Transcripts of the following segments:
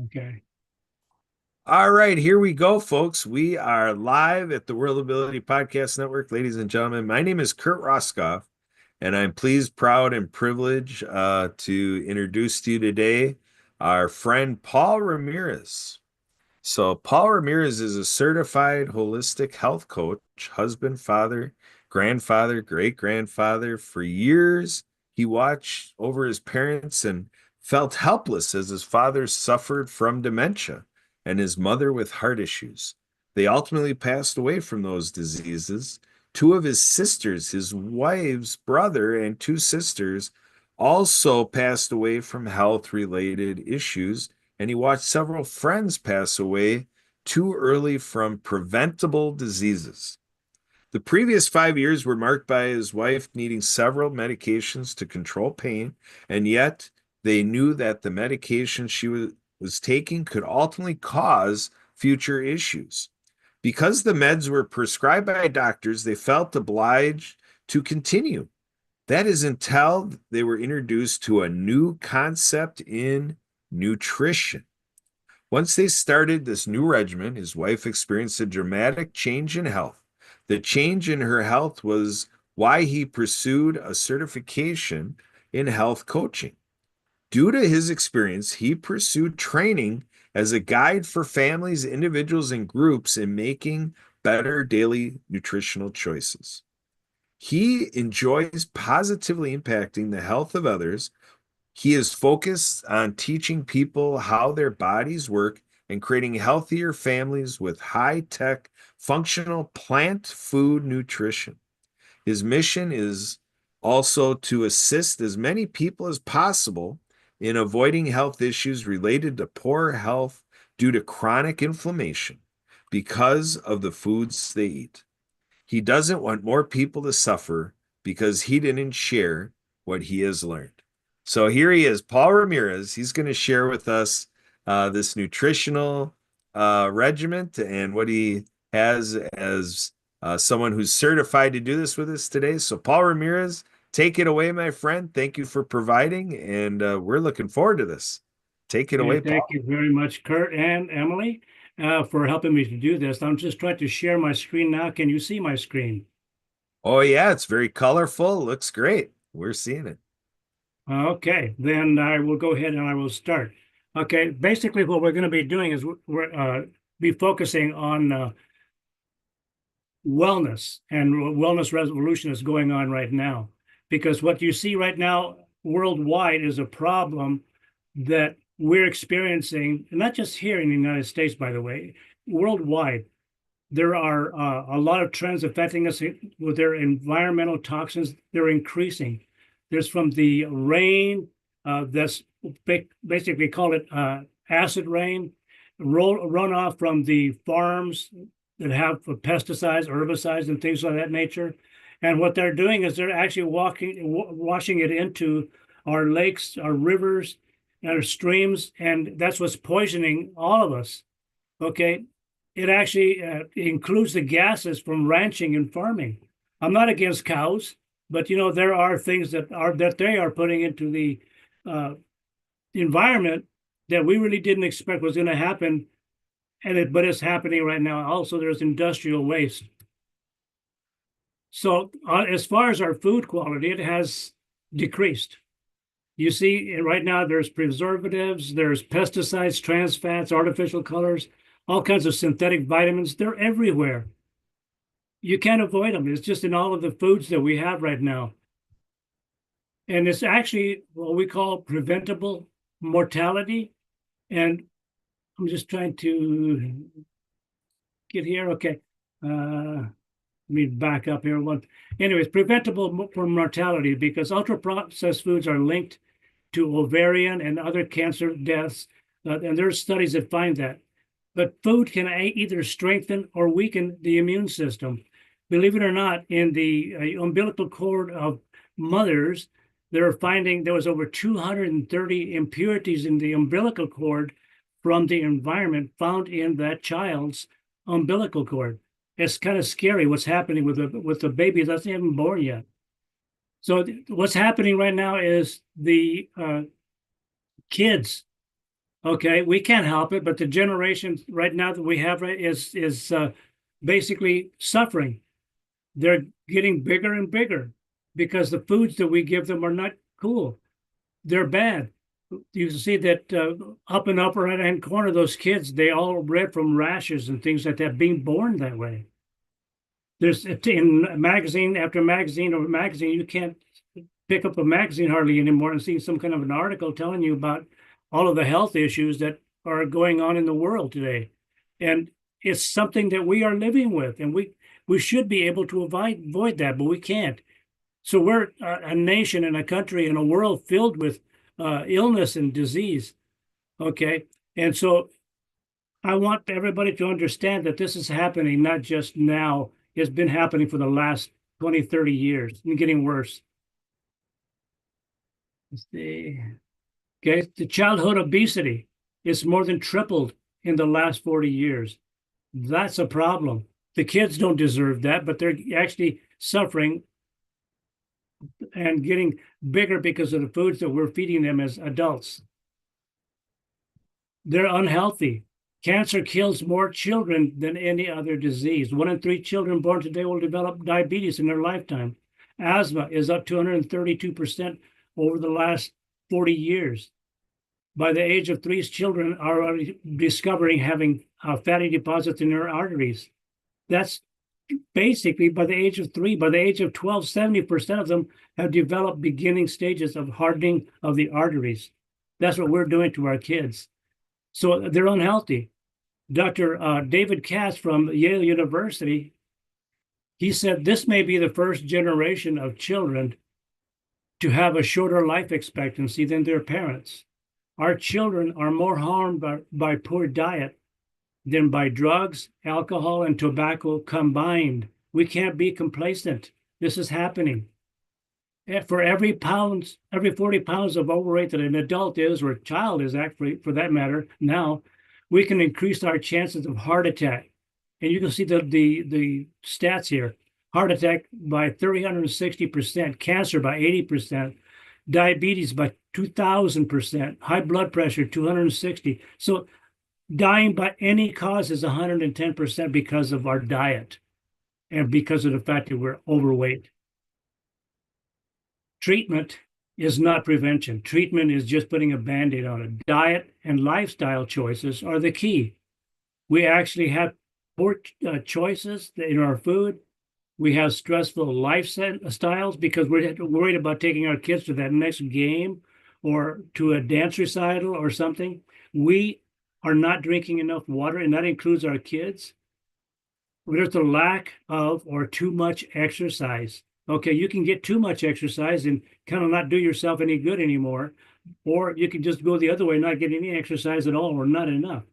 Okay. All right, here we go, folks. We are live at the World Ability Podcast Network, ladies and gentlemen. My name is Kurt Roskopf, and I'm pleased, proud, and privileged to introduce to you today our friend Paul Ramirez. So, Paul Ramirez is a certified holistic health coach, husband, father, grandfather, great grandfather. For years, he watched over his parents and felt helpless as his father suffered from dementia and his mother with heart issues. They ultimately passed away from those diseases. Two of his sisters, his wife's brother, and two sisters also passed away from health related issues, and he watched several friends pass away too early from preventable diseases. The previous 5 years were marked by his wife needing several medications to control pain, and yet they knew that the medication she was taking could ultimately cause future issues. Because the meds were prescribed by doctors, they felt obliged to continue. That is until they were introduced to a new concept in nutrition. Once they started this new regimen, his wife experienced a dramatic change in health. The change in her health was why he pursued a certification in health coaching. Due to his experience, he pursued training as a guide for families, individuals, and groups in making better daily nutritional choices. He enjoys positively impacting the health of others. He is focused on teaching people how their bodies work and creating healthier families with high tech, functional plant food nutrition. His mission is also to assist as many people as possible in avoiding health issues related to poor health due to chronic inflammation because of the foods they eat. He doesn't want more people to suffer because he didn't share what he has learned. So here he is, Paul Ramirez. He's going to share with us this nutritional regiment and what he has as someone who's certified to do this with us today. So, Paul Ramirez, take it away, my friend. Thank you for providing, and we're looking forward to this. Take it Okay, away, thank Paul. you very much, Kurt and Emily, for helping me to do this. I'm just trying to share my screen now. Can you see my screen? Oh, yeah, it's very colorful. Looks great. We're seeing it. Okay, then I will go ahead and I will start. Okay, basically what we're going to be doing is we're be focusing on wellness, and wellness revolution is going on right now. Because what you see right now worldwide is a problem that we're experiencing, not just here in the United States, by the way, worldwide. There are a lot of trends affecting us with their environmental toxins. They're increasing. There's from the rain that's basically call it acid rain, runoff from the farms that have pesticides, herbicides, and things of that nature. And what they're doing is they're actually washing it into our lakes, our rivers, and our streams, and that's what's poisoning all of us. Okay, it actually includes the gases from ranching and farming. I'm not against cows, but there are things that they are putting into the uh, environment that we really didn't expect was going to happen, but it's happening right now. Also, there's industrial waste. So, as far as our food quality, it has decreased. You see, right now there's preservatives, there's pesticides, trans fats, artificial colors, all kinds of synthetic vitamins. They're everywhere. You can't avoid them. It's just in all of the foods that we have right now. And it's actually what we call preventable mortality. And I'm just trying to get here. Okay. Let me back up here one. Anyways, preventable for mortality because ultra processed foods are linked to ovarian and other cancer deaths. And there's studies that find that. But food can either strengthen or weaken the immune system. Believe it or not, in the umbilical cord of mothers, they're finding there was over 230 impurities in the umbilical cord from the environment found in that child's umbilical cord. It's kind of scary what's happening with the baby that's not even born yet. So what's happening right now is the kids Okay, we can't help it, but the generation right now that we have is basically suffering. They're getting bigger and bigger because the foods that we give them are not cool. They're bad. You can see that up in the upper right-hand corner, those kids, they all read from rashes and things like that, being born that way. There's in magazine after magazine over magazine, you can't pick up a magazine hardly anymore and see some kind of an article telling you about all of the health issues that are going on in the world today. And it's something that we are living with, and we should be able to avoid that, but we can't. So we're a nation and a country and a world filled with illness and disease. Okay. And so I want everybody to understand that this is happening not just now, it's been happening for the last 20, 30 years and getting worse. Let's see. Okay. The childhood obesity is more than tripled in the last 40 years. That's a problem. The kids don't deserve that, but they're actually suffering and getting bigger because of the foods that we're feeding them as adults. They're unhealthy. Cancer kills more children than any other disease. 1 in 3 children born today will develop diabetes in their lifetime. Asthma is up 232% over the last 40 years. By the age of 3, children are already discovering having fatty deposits in their arteries. That's basically by the age of 3. By the age of 12, 70% of them have developed beginning stages of hardening of the arteries. That's what we're doing to our kids. So they're unhealthy. Dr. David Katz from Yale University, he said this may be the first generation of children to have a shorter life expectancy than their parents. Our children are more harmed by poor diet than by drugs, alcohol, and tobacco combined. We can't be complacent. This is happening. For every 40 pounds of overweight that an adult is, or a child is actually, for that matter, now, we can increase our chances of heart attack. And you can see the stats here. Heart attack by 360%, cancer by 80%, diabetes by 2,000%, high blood pressure 260. So dying by any cause is 110% because of our diet and because of the fact that we're overweight. Treatment is not prevention. Treatment is just putting a Band-Aid on it. Diet and lifestyle choices are the key. We actually have poor choices in our food. We have stressful lifestyles because we're worried about taking our kids to that next game or to a dance recital or something. We are not drinking enough water, and that includes our kids. There's a lack of or too much exercise. Okay, you can get too much exercise and kind of not do yourself any good anymore, or you can just go the other way, not get any exercise at all or not enough.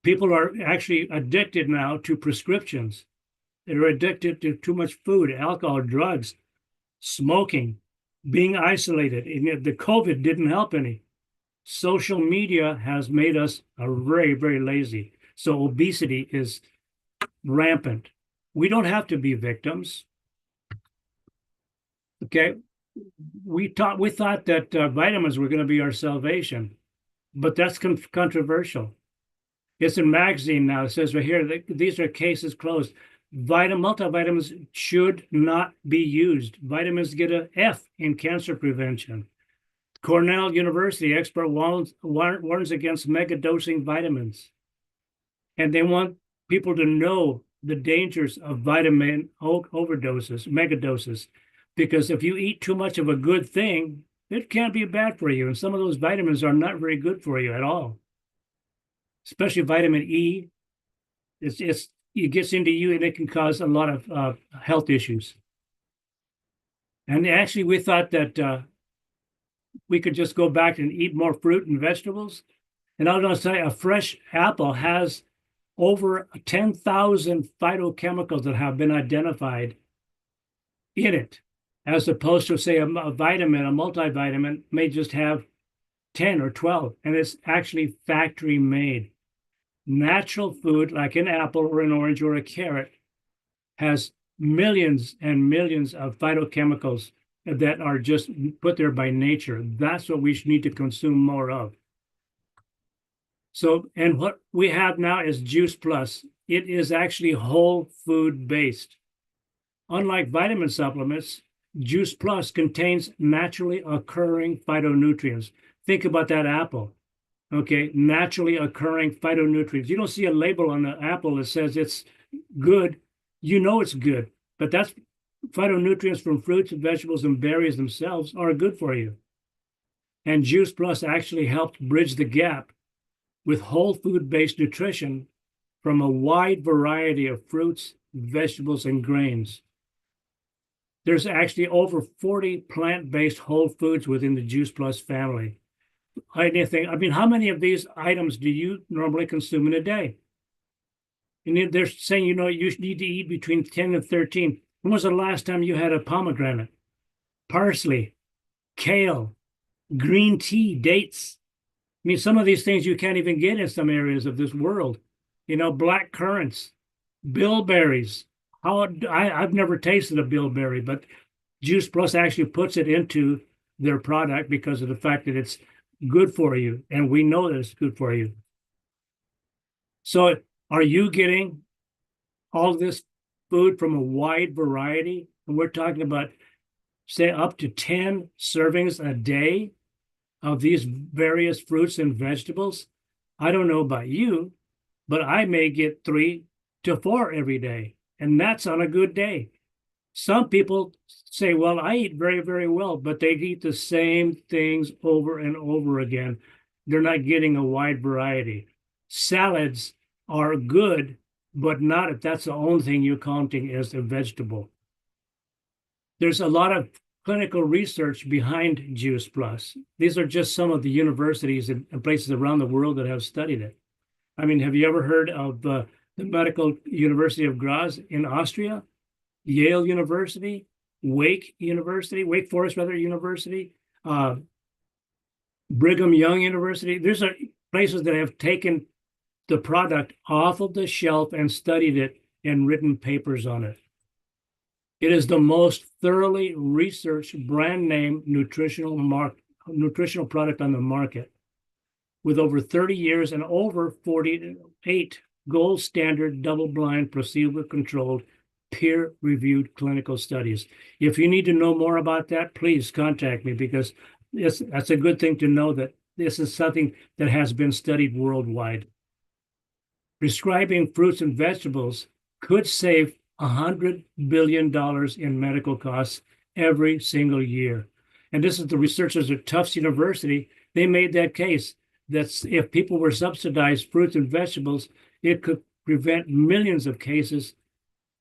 People are actually addicted now to prescriptions. They're addicted to too much food, alcohol, drugs, smoking, being isolated. And the COVID didn't help any. Social media has made us very, very lazy. So obesity is rampant. We don't have to be victims. Okay, we thought that vitamins were going to be our salvation, but that's controversial. It's in magazine now. It says right here that these are cases closed. Multivitamins should not be used. Vitamins get an F in cancer prevention. Cornell University expert warns against megadosing vitamins, and they want people to know the dangers of vitamin overdoses, megadoses. Because if you eat too much of a good thing, it can be bad for you. And some of those vitamins are not very good for you at all. Especially vitamin E. It gets into you and it can cause a lot of health issues. And actually, we thought that we could just go back and eat more fruit and vegetables. And I was going to say, a fresh apple has over 10,000 phytochemicals that have been identified in it, as opposed to, say, a vitamin, a multivitamin may just have 10 or 12, and it's actually factory made. Natural food, like an apple or an orange or a carrot, has millions and millions of phytochemicals that are just put there by nature. That's what we need to consume more of. So, and what we have now is Juice Plus. It is actually whole food based. Unlike vitamin supplements, Juice Plus contains naturally occurring phytonutrients. Think about that apple. Okay, naturally occurring phytonutrients. You don't see a label on the apple that says it's good. You know it's good, but that's phytonutrients from fruits and vegetables and berries themselves are good for you. And Juice Plus actually helped bridge the gap with whole food-based nutrition from a wide variety of fruits, vegetables, and grains. There's actually over 40 plant-based whole foods within the Juice Plus family. I mean, how many of these items do you normally consume in a day? And they're saying, you need to eat between 10 and 13. When was the last time you had a pomegranate, parsley, kale, green tea, dates? I mean, some of these things you can't even get in some areas of this world. Black currants, bilberries. I've never tasted a bilberry, but Juice Plus actually puts it into their product because of the fact that it's good for you, and we know that it's good for you. So are you getting all this food from a wide variety? And we're talking about, say, up to 10 servings a day of these various fruits and vegetables. I don't know about you, but I may get 3 to 4 every day, and that's on a good day. Some people say, well, I eat very, very well, but they eat the same things over and over again. They're not getting a wide variety. Salads are good, but not if that's the only thing you're counting as a vegetable. There's a lot of clinical research behind Juice Plus. These are just some of the universities and places around the world that have studied it. I mean, have you ever heard of the Medical University of Graz in Austria? Yale University, Wake Forest University, Brigham Young University. These are places that have taken the product off of the shelf and studied it and written papers on it. It is the most thoroughly researched brand name nutritional product on the market, with over 30 years and over 48 gold standard double-blind placebo-controlled peer-reviewed clinical studies. If you need to know more about that, please contact me, because that's a good thing to know, that this is something that has been studied worldwide. Prescribing fruits and vegetables could save $100 billion in medical costs every single year. And this is the researchers at Tufts University. They made that case that if people were subsidized fruits and vegetables, it could prevent millions of cases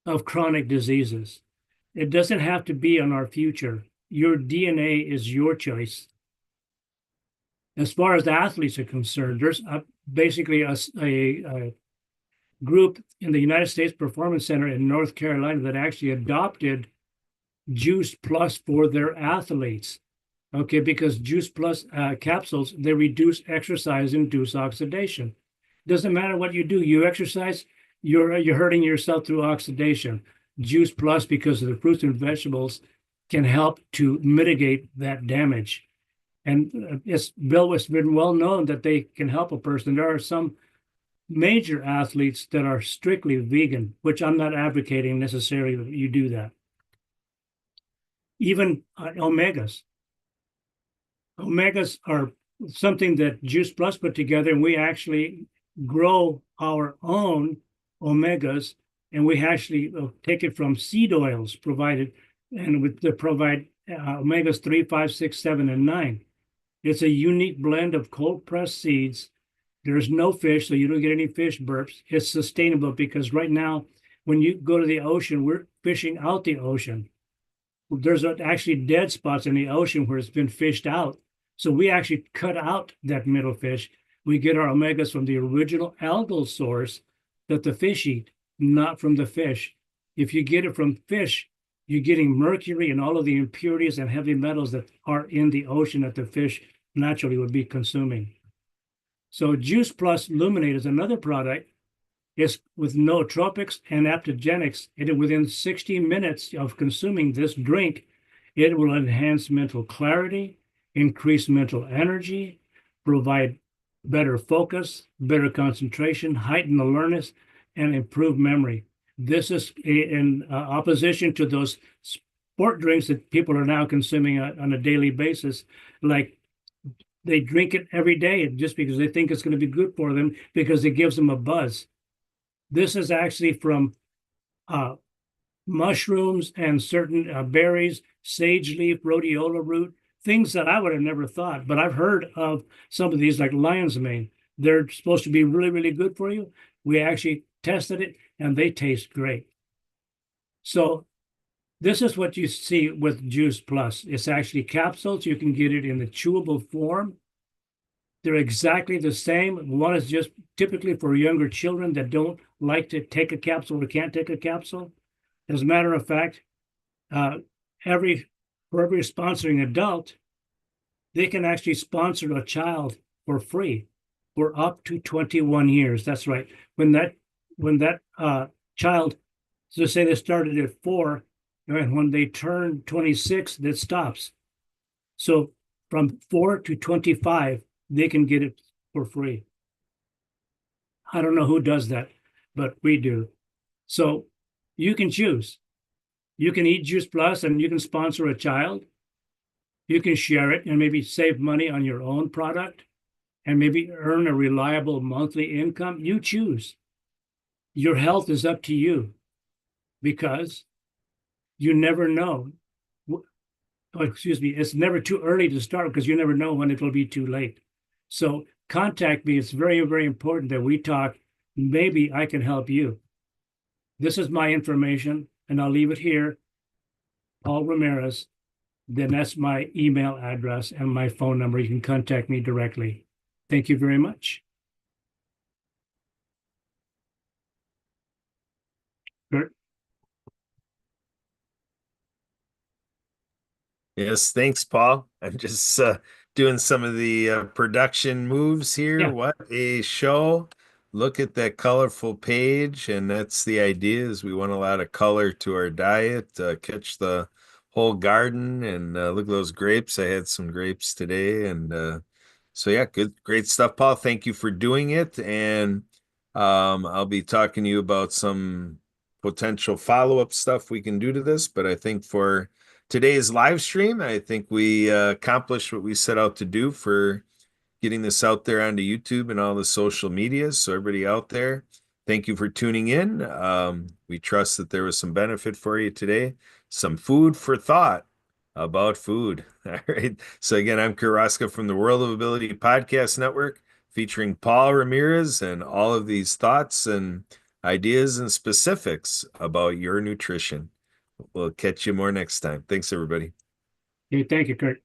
of chronic diseases. It doesn't have to be on our future. Your DNA is your choice. As far as the athletes are concerned, there's basically a group in the United States Performance Center in North Carolina that actually adopted Juice Plus for their athletes. Okay, because Juice Plus capsules, they reduce exercise-induced oxidation. Doesn't matter what you do, you exercise, you're hurting yourself through oxidation. Juice Plus, because of the fruits and vegetables, can help to mitigate that damage. And it's been well known that they can help a person. There are some major athletes that are strictly vegan, which I'm not advocating necessarily that you do that. Even omegas. Omegas are something that Juice Plus put together, and we actually grow our own omegas, and we actually take it from seed oils provided, and they provide omegas 3, 5, 6, 7, and 9. It's a unique blend of cold pressed seeds. There's no fish, so you don't get any fish burps. It's sustainable, because right now, when you go to the ocean, we're fishing out the ocean. There's actually dead spots in the ocean where it's been fished out. So we actually cut out that middle fish. We get our omegas from the original algal source that the fish eat, not from the fish. If you get it from fish, you're getting mercury and all of the impurities and heavy metals that are in the ocean that the fish naturally would be consuming. So Juice Plus Luminate is another product. It's with nootropics and adaptogenics. And within 60 minutes of consuming this drink, it will enhance mental clarity, increase mental energy, provide better focus, better concentration, heightened alertness, and improved memory. This is in opposition to those sport drinks that people are now consuming on a daily basis. Like they drink it every day just because they think it's going to be good for them because it gives them a buzz. This is actually from uh, mushrooms and certain berries, sage leaf, rhodiola root, things that I would have never thought. But I've heard of some of these, like lion's mane. They're supposed to be really, really good for you. We actually tested it and they taste great. So this is what you see with Juice Plus. It's actually capsules. You can get it in the chewable form. They're exactly the same. One is just typically for younger children that don't like to take a capsule or can't take a capsule. As a matter of fact, uh, for every sponsoring adult, they can actually sponsor a child for free for up to 21 years. That's right. When that child, so say they started at 4, and when they turn 26, that stops. So from 4 to 25, they can get it for free. I don't know who does that, but we do. So you can choose. You can eat Juice Plus and you can sponsor a child. You can share it and maybe save money on your own product and maybe earn a reliable monthly income. You choose. Your health is up to you because you never know. Oh, excuse me, it's never too early to start because you never know when it will be too late. So contact me. It's very, very important that we talk. Maybe I can help you. This is my information, and I'll leave it here. Paul Ramirez. Then that's my email address and my phone number. You can contact me directly. Thank you very much. Kurt? Yes, thanks, Paul. I'm just doing some of the production moves here. Yeah. What a show. Look at that colorful page, and that's the idea is we want a lot of color to our diet, catch the whole garden, and look at those grapes. I had some grapes today, and so yeah, good, great stuff, Paul. Thank you for doing it, and I'll be talking to you about some potential follow-up stuff we can do to this, but I think for today's live stream, I think we accomplished what we set out to do for getting this out there onto YouTube and all the social medias. So everybody out there, thank you for tuning in. We trust that there was some benefit for you today, some food for thought about food. All right. So again, I'm Kurt Roskopf from the World of Ability Podcast Network, featuring Paul Ramirez and all of these thoughts and ideas and specifics about your nutrition. We'll catch you more next time. Thanks, everybody. Okay, thank you, Kurt.